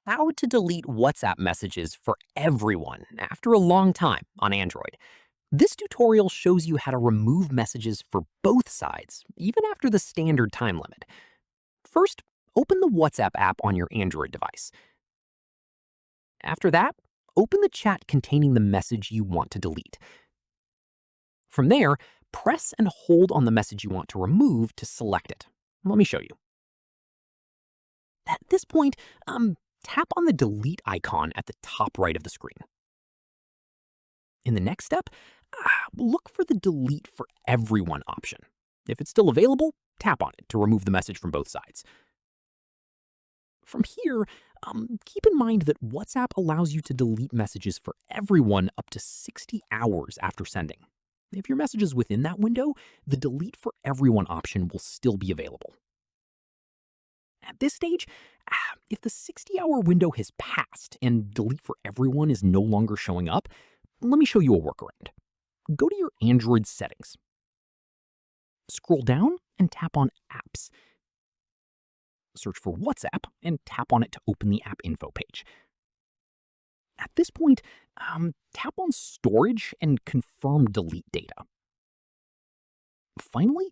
How to delete WhatsApp messages for everyone after a long time on Android. This tutorial shows you how to remove messages for both sides, even after the standard time limit. First, open the WhatsApp app on your Android device. After that, open the chat containing the message you want to delete. From there, press and hold on the message you want to remove to select it. Let me show you. At this point, tap on the delete icon at the top right of the screen. In the next step, look for the delete for everyone option. If it's still available, tap on it to remove the message from both sides. From here, keep in mind that WhatsApp allows you to delete messages for everyone up to 60 hours after sending. If your message is within that window, the delete for everyone option will still be available. At this stage, if the 60-hour window has passed and delete for everyone is no longer showing up, let me show you a workaround. Go to your Android settings. Scroll down and tap on Apps. Search for WhatsApp and tap on it to open the app info page. At this point, tap on Storage and confirm delete data. Finally,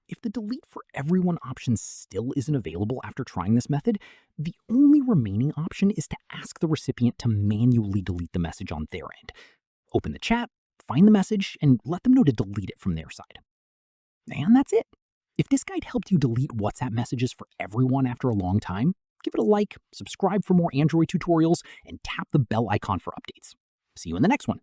if the delete for everyone option still isn't available after trying this method, the only remaining option is to ask the recipient to manually delete the message on their end. Open the chat, find the message, and let them know to delete it from their side. And that's it. If this guide helped you delete WhatsApp messages for everyone after a long time, give it a like, subscribe for more Android tutorials, and tap the bell icon for updates. See you in the next one.